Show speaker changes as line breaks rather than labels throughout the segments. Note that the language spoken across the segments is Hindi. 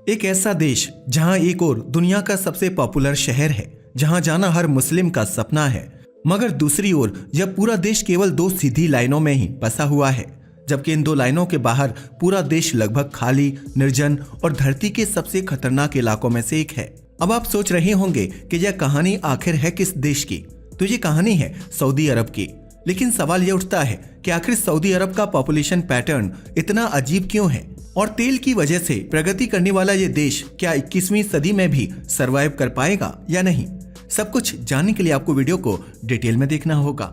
एक ऐसा देश जहां एक और दुनिया का सबसे पॉपुलर शहर है, जहां जाना हर मुस्लिम का सपना है, मगर दूसरी ओर यह पूरा देश केवल दो सीधी लाइनों में ही बसा हुआ है, जबकि इन दो लाइनों के बाहर पूरा देश लगभग खाली, निर्जन और धरती के सबसे खतरनाक इलाकों में से एक है। अब आप सोच रहे होंगे कि यह कहानी आखिर है किस देश की? तो ये कहानी है सऊदी अरब की। लेकिन सवाल यह उठता है कि आखिर सऊदी अरब का पॉपुलेशन पैटर्न इतना अजीब क्यों है, और तेल की वजह से प्रगति करने वाला ये देश क्या 21वीं सदी में भी सरवाइव कर पाएगा या नहीं? सब कुछ जानने के लिए आपको वीडियो को डिटेल में देखना होगा।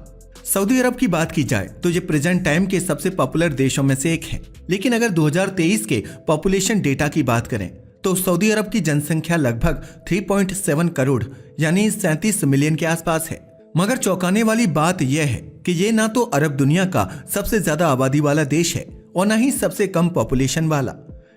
सऊदी अरब की बात की जाए तो ये प्रेजेंट टाइम के सबसे पॉपुलर देशों में से एक है। लेकिन अगर 2023 के पॉपुलेशन डेटा की बात करें तो सऊदी अरब की जनसंख्या लगभग 3.7 करोड़ यानी 37 मिलियन के आसपास है। मगर चौंकाने वाली बात यह है कि ये ना तो अरब दुनिया का सबसे ज्यादा आबादी वाला देश है और ना ही सबसे कम पॉपुलेशन वाला।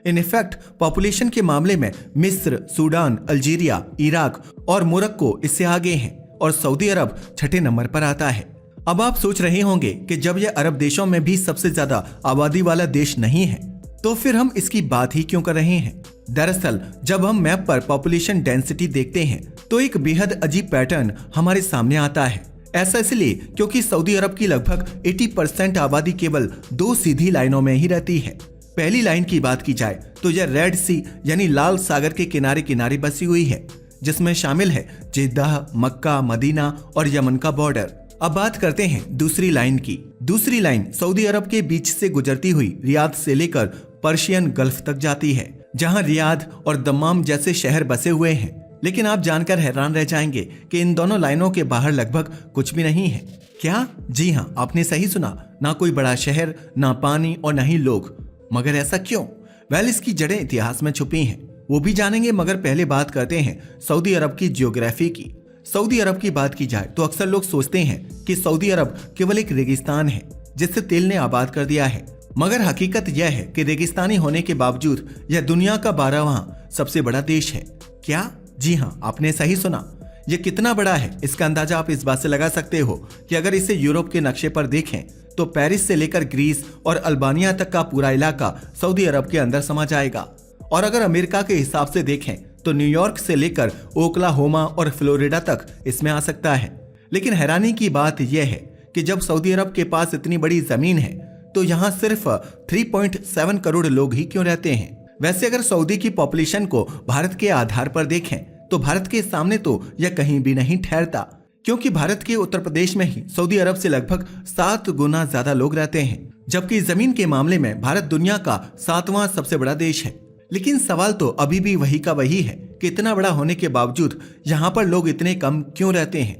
इन इफेक्ट पॉपुलेशन के मामले में मिस्र, सूडान, अल्जीरिया, इराक और मोरक्को इससे आगे हैं और सऊदी अरब छठे नंबर पर आता है। अब आप सोच रहे होंगे कि जब यह अरब देशों में भी सबसे ज्यादा आबादी वाला देश नहीं है तो फिर हम इसकी बात ही क्यों कर रहे हैं? दरअसल जब हम मैप पर पॉपुलेशन डेंसिटी देखते हैं तो एक बेहद अजीब पैटर्न हमारे सामने आता है। ऐसा इसलिए क्योंकि सऊदी अरब की लगभग 80% आबादी केवल दो सीधी लाइनों में ही रहती है। पहली लाइन की बात की जाए तो यह रेड सी यानी लाल सागर के किनारे किनारे बसी हुई है, जिसमें शामिल है जेद्दाह, मक्का, मदीना और यमन का बॉर्डर। अब बात करते हैं दूसरी लाइन की। दूसरी लाइन सऊदी अरब के बीच से गुजरती हुई रियाद से लेकर पर्शियन गल्फ तक जाती है, जहां रियाद और दम्माम जैसे शहर बसे हुए हैं। लेकिन आप जानकर हैरान रह जाएंगे कि इन दोनों लाइनों के बाहर लगभग कुछ भी नहीं है। क्या? जी हाँ, आपने सही सुना। ना कोई बड़ा शहर, ना पानी और ना ही लोग। मगर ऐसा क्यों? वेल, इसकी जड़ें इतिहास में छुपी हैं, वो भी जानेंगे। मगर पहले बात करते हैं सऊदी अरब की जियोग्राफी की। सऊदी अरब की बात की जाए तो अक्सर लोग सोचते हैं कि सऊदी अरब केवल एक रेगिस्तान है जिसे तेल ने आबाद कर दिया है, मगर हकीकत यह है कि रेगिस्तानी होने के बावजूद यह दुनिया का 12वां सबसे बड़ा देश है। क्या? जी हाँ, आपने सही सुना। यह कितना बड़ा है इसका अंदाजा आप इस बात से लगा सकते हो कि अगर इसे यूरोप के नक्शे पर देखें तो पेरिस से लेकर ग्रीस और अल्बानिया तक का पूरा इलाका सऊदी अरब के अंदर समा जाएगा। और अगर अमेरिका के हिसाब से देखें तो न्यूयॉर्क से लेकर ओक्लाहोमा और फ्लोरिडा तक इसमें आ सकता है। लेकिन हैरानी की बात यह है कि जब सऊदी अरब के पास इतनी बड़ी जमीन है तो यहाँ सिर्फ 3.7 करोड़ लोग ही क्यों रहते हैं? वैसे अगर सऊदी की पॉपुलेशन को भारत के आधार पर देखें तो भारत के सामने तो यह कहीं भी नहीं ठहरता, क्योंकि भारत के उत्तर प्रदेश में ही सऊदी अरब से लगभग 7 गुना ज्यादा लोग रहते हैं, जबकि जमीन के मामले में भारत दुनिया का 7वां सबसे बड़ा देश है। लेकिन सवाल तो अभी भी वही का वही है कि इतना बड़ा होने के बावजूद यहाँ पर लोग इतने कम क्यों रहते हैं?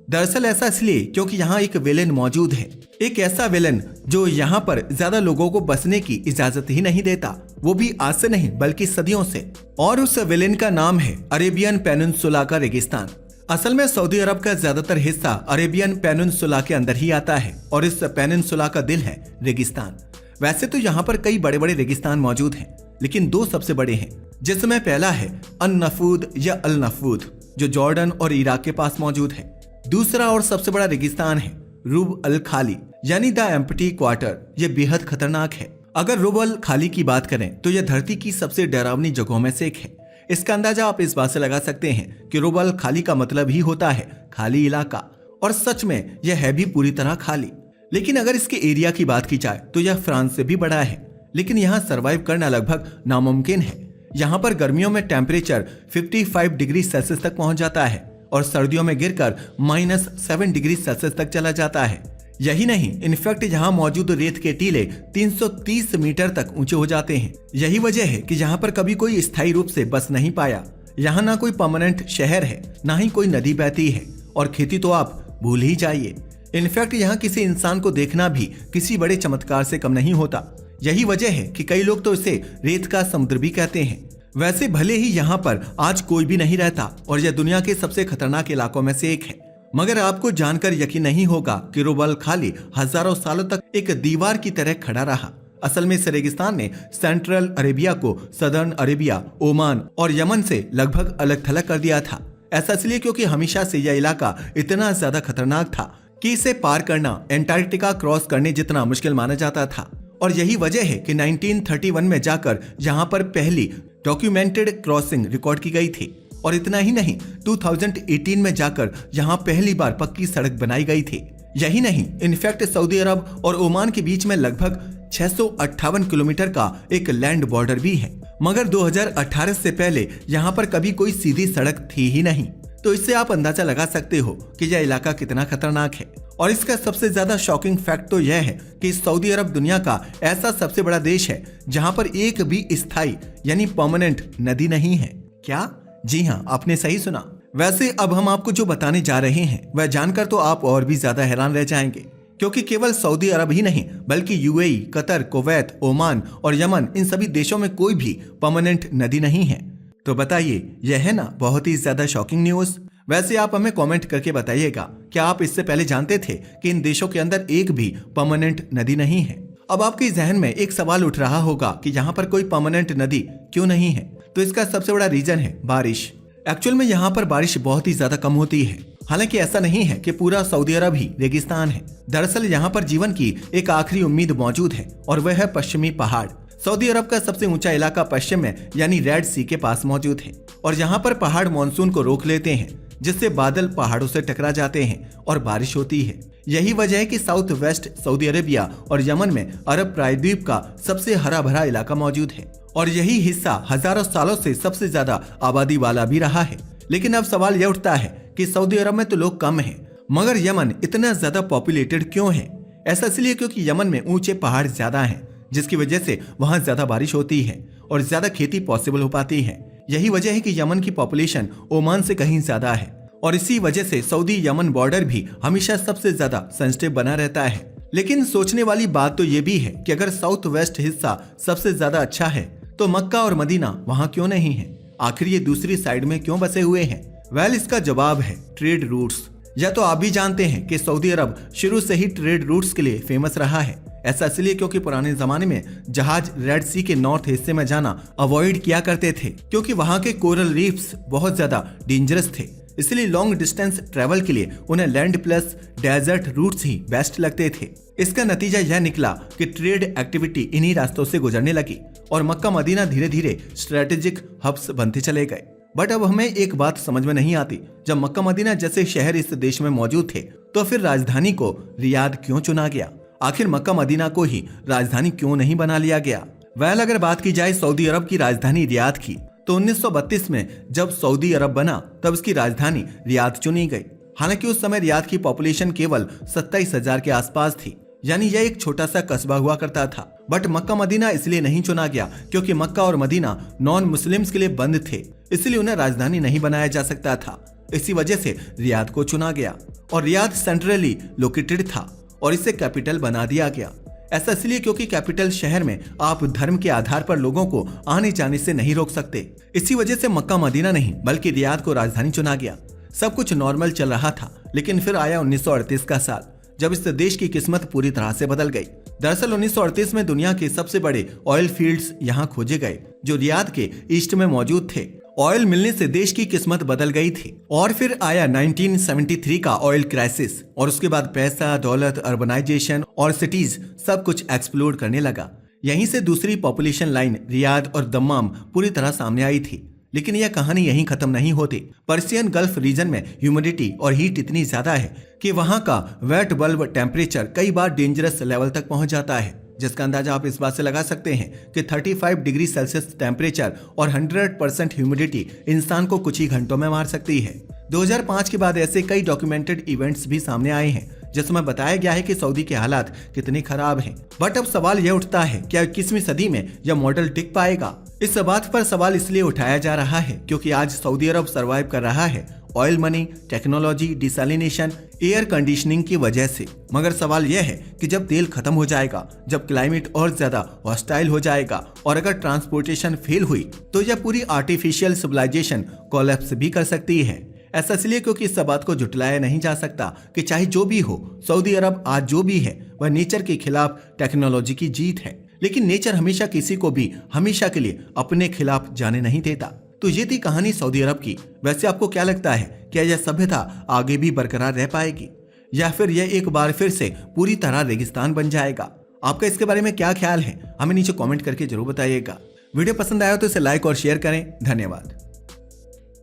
दरअसल ऐसा इसलिए क्योंकि यहाँ एक विलेन मौजूद है, एक ऐसा विलेन जो यहाँ पर ज्यादा लोगों को बसने की इजाजत ही नहीं देता, वो भी आज से नहीं बल्कि सदियों से। और उस विलेन का नाम है अरेबियन पेनिनसुला का रेगिस्तान। असल में सऊदी अरब का ज्यादातर हिस्सा अरेबियन पेनिनसुला के अंदर ही आता है और इस पेनिनसुला का दिल है रेगिस्तान। वैसे तो यहाँ पर कई बड़े बड़े रेगिस्तान मौजूद हैं, लेकिन दो सबसे बड़े हैं, जिसमें पहला है अन-नफूद या अल-नफूद जो जॉर्डन और इराक के पास मौजूद है। दूसरा और सबसे बड़ा रेगिस्तान है रुब अल खाली यानी द एम्प्टी क्वार्टर। यह बेहद खतरनाक है। अगर रुब अल खाली की बात करें तो यह धरती की सबसे डरावनी जगहों में से एक है। इसका अंदाजा आप इस बात से लगा सकते हैं कि रुब अल खाली का मतलब ही होता है खाली इलाका, और सच में यह है भी पूरी तरह खाली। लेकिन अगर इसके एरिया की बात की जाए तो यह फ्रांस से भी बड़ा है, लेकिन यहाँ सरवाइव करना लगभग नामुमकिन है। यहाँ पर गर्मियों में टेम्परेचर 55 डिग्री सेल्सियस तक पहुंच जाता है और सर्दियों में गिरकर -7 डिग्री सेल्सियस तक चला जाता है। यही नहीं, इनफैक्ट यहाँ मौजूद रेत के टीले 330 मीटर तक ऊंचे हो जाते हैं। यही वजह है कि यहाँ पर कभी कोई स्थायी रूप से बस नहीं पाया। यहाँ ना कोई परमानेंट शहर है, ना ही कोई नदी बहती है, और खेती तो आप भूल ही जाइए। इनफैक्ट यहाँ किसी इंसान को देखना भी किसी बड़े चमत्कार से कम नहीं होता। यही वजह है कि कई लोग तो इसे रेत का समुद्र भी कहते हैं। वैसे भले ही यहाँ पर आज कोई भी नहीं रहता और यह दुनिया के सबसे खतरनाक इलाकों में से एक है, मगर आपको जानकर यकीन नहीं होगा कि रुब अल खाली हजारों सालों तक एक दीवार की तरह खड़ा रहा। असल में इस रेगिस्तान ने सेंट्रल अरेबिया को सदर्न अरेबिया, ओमान और यमन से लगभग अलग थलग कर दिया था। ऐसा इसलिए क्योंकि हमेशा से यह इलाका इतना ज्यादा खतरनाक था कि इसे पार करना एंटार्क्टिका क्रॉस करने जितना मुश्किल माना जाता था। और यही वजह है कि 1931 में जाकर यहाँ पर पहली डॉक्यूमेंटेड क्रॉसिंग रिकॉर्ड की गई थी। और इतना ही नहीं, 2018 में जाकर यहाँ पहली बार पक्की सड़क बनाई गई थी। यही नहीं, इनफैक्ट सऊदी अरब और ओमान के बीच में लगभग 658 किलोमीटर का एक लैंड बॉर्डर भी है। मगर 2018 से पहले यहाँ पर कभी कोई सीधी सड़क थी ही नहीं। तो इससे आप अंदाजा लगा सकते हो कि यह इलाका कितना खतरनाक है। और इसका सबसे ज्यादा शॉकिंग फैक्ट तो यह है कि सऊदी अरब दुनिया का ऐसा सबसे बड़ा देश है जहां पर एक भी स्थायी यानी परमानेंट नदी नहीं है। क्या? जी हाँ, आपने सही सुना। वैसे अब हम आपको जो बताने जा रहे हैं वह जानकर तो आप और भी ज्यादा हैरान रह जाएंगे, क्योंकि केवल सऊदी अरब ही नहीं बल्कि यूएई, कतर, कुवैत, ओमान और यमन, इन सभी देशों में कोई भी परमानेंट नदी नहीं है। तो बताइए, यह है ना बहुत ही ज्यादा शॉकिंग न्यूज। वैसे आप हमें कमेंट करके बताइएगा, क्या आप इससे पहले जानते थे कि इन देशों के अंदर एक भी परमानेंट नदी नहीं है? अब आपके जहन में एक सवाल उठ रहा होगा कि यहाँ पर कोई परमानेंट नदी क्यों नहीं है? तो इसका सबसे बड़ा रीजन है बारिश। एक्चुअल में यहाँ पर बारिश बहुत ही ज्यादा कम होती है। हालांकि ऐसा नहीं है कि पूरा सऊदी अरब ही रेगिस्तान है। दरअसल यहाँ पर जीवन की एक आखिरी उम्मीद मौजूद है और वह है पश्चिमी पहाड़। सऊदी अरब का सबसे ऊंचा इलाका पश्चिम में यानी रेड सी के पास मौजूद है और यहाँ पर पहाड़ मानसून को रोक लेते हैं, जिससे बादल पहाड़ों से टकरा जाते हैं और बारिश होती है। यही वजह है कि साउथ वेस्ट सऊदी अरेबिया और यमन में अरब प्रायद्वीप का सबसे हरा भरा इलाका मौजूद है और यही हिस्सा हजारों सालों से सबसे ज्यादा आबादी वाला भी रहा है। लेकिन अब सवाल यह उठता है कि सऊदी अरब में तो लोग कम हैं, मगर यमन इतना ज्यादा पॉपुलेटेड क्यों है? ऐसा इसलिए क्योंकि यमन में ऊंचे पहाड़ ज्यादा हैं, जिसकी वजह से वहां ज्यादा बारिश होती है और ज्यादा खेती पॉसिबल हो पाती है। यही वजह है कि यमन की पॉपुलेशन ओमान से कहीं ज्यादा है और इसी वजह से सऊदी यमन बॉर्डर भी हमेशा सबसे ज्यादा सेंसिटिव बना रहता है। लेकिन सोचने वाली बात तो ये भी है कि अगर साउथ वेस्ट हिस्सा सबसे ज्यादा अच्छा है तो मक्का और मदीना वहाँ क्यों नहीं है? आखिर ये दूसरी साइड में क्यों बसे हुए हैं? वेल, इसका जवाब है ट्रेड रूट्स। या तो आप भी जानते हैं कि सऊदी अरब शुरू से ही ट्रेड रूट्स के लिए फेमस रहा है। ऐसा इसलिए क्योंकि पुराने जमाने में जहाज रेड सी के नॉर्थ हिस्से में जाना अवॉइड किया करते थे, क्योंकि वहाँ के कोरल रीफ्स बहुत ज्यादा डेंजरस थे। इसलिए लॉन्ग डिस्टेंस ट्रेवल के लिए उन्हें लैंड प्लस डेजर्ट रूट्स ही बेस्ट लगते थे। इसका नतीजा यह निकला कि ट्रेड एक्टिविटी इन्हीं रास्तों से गुजरने लगी और मक्का मदीना धीरे धीरे स्ट्रेटेजिक हब्स बनते चले गए। बट अब हमें एक बात समझ में नहीं आती, जब मक्का मदीना जैसे शहर इस देश में मौजूद थे तो फिर राजधानी को रियाद क्यों चुना गया? आखिर मक्का मदीना को ही राजधानी क्यों नहीं बना लिया गया? वेल, अगर बात की जाए सऊदी अरब की राजधानी रियाद की, तो 1932 में जब सऊदी अरब बना तब इसकी राजधानी रियाद चुनी गई। हालांकि उस समय रियाद की पॉपुलेशन केवल 27,000 के आसपास थी, यानी यह एक छोटा सा कस्बा हुआ करता था। बट मक्का मदीना इसलिए नहीं चुना गया क्योंकि मक्का और मदीना नॉन मुस्लिम्स के लिए बंद थे, इसलिए उन्हें राजधानी नहीं बनाया जा सकता था। इसी वजह से रियाद को चुना गया और रियाद सेंट्रली लोकेटेड था और इसे कैपिटल बना दिया गया। ऐसा इसलिए क्योंकि कैपिटल शहर में आप धर्म के आधार पर लोगों को आने जाने से नहीं रोक सकते। इसी वजह से मक्का मदीना नहीं बल्कि रियाद को राजधानी चुना गया। सब कुछ नॉर्मल चल रहा था, लेकिन फिर आया 1938 का साल, जब इस देश की किस्मत पूरी तरह से बदल गई। दरअसल 1938 में दुनिया के सबसे बड़े ऑयल फील्ड्स यहाँ खोजे गए, जो रियाद के ईस्ट में मौजूद थे। ऑयल मिलने से देश की किस्मत बदल गई थी। और फिर आया 1973 का ऑयल क्राइसिस और उसके बाद पैसा, दौलत, अर्बनाइजेशन और सिटीज सब कुछ एक्सप्लोड करने लगा। यहीं से दूसरी पॉपुलेशन लाइन रियाद और दम्माम पूरी तरह सामने आई थी। लेकिन यह कहानी यहीं खत्म नहीं होती। पर्सियन गल्फ रीजन में ह्यूमिडिटी और हीट इतनी ज्यादा है कि वहां का वेट बल्ब टेम्परेचर कई बार डेंजरस लेवल तक पहुंच जाता है, जिसका अंदाजा आप इस बात से लगा सकते हैं कि 35 डिग्री सेल्सियस टेम्परेचर और 100% ह्यूमिडिटी इंसान को कुछ ही घंटों में मार सकती है। 2005 के बाद ऐसे कई डॉक्यूमेंटेड इवेंट्स भी सामने आए हैं जिसमें बताया गया है कि सऊदी के हालात कितने खराब हैं। बट अब सवाल यह उठता है, क्या 21वीं सदी में यह मॉडल टिक पाएगा? इस बात पर सवाल इसलिए उठाया जा रहा है क्योंकि आज सऊदी अरब सर्वाइव कर रहा है oil money, technology, desalination, air conditioning की वजह से। मगर सवाल यह है कि जब तेल खत्म हो जाएगा, जब क्लाइमेट और ज्यादा हॉस्टाइल हो जाएगा और अगर ट्रांसपोर्टेशन फेल हुई तो यह पूरी आर्टिफिशियल सिविलाइजेशन कोलैप्स भी कर सकती है। ऐसा इसलिए क्योंकि इस बात को झुटलाया नहीं जा सकता कि चाहे जो भी हो, सऊदी अरब आज जो भी है वह नेचर के खिलाफ टेक्नोलॉजी की जीत है। लेकिन नेचर हमेशा किसी को भी हमेशा के लिए अपने खिलाफ जाने नहीं देता। तो ये थी कहानी सऊदी अरब की। वैसे आपको क्या लगता है, क्या यह सभ्यता आगे भी बरकरार रह पाएगी या फिर यह एक बार फिर से पूरी तरह रेगिस्तान बन जाएगा? आपका इसके बारे में क्या ख्याल है? हमें नीचे कमेंट करके जरूर बताइएगा। वीडियो पसंद आया तो इसे लाइक और शेयर करें। धन्यवाद।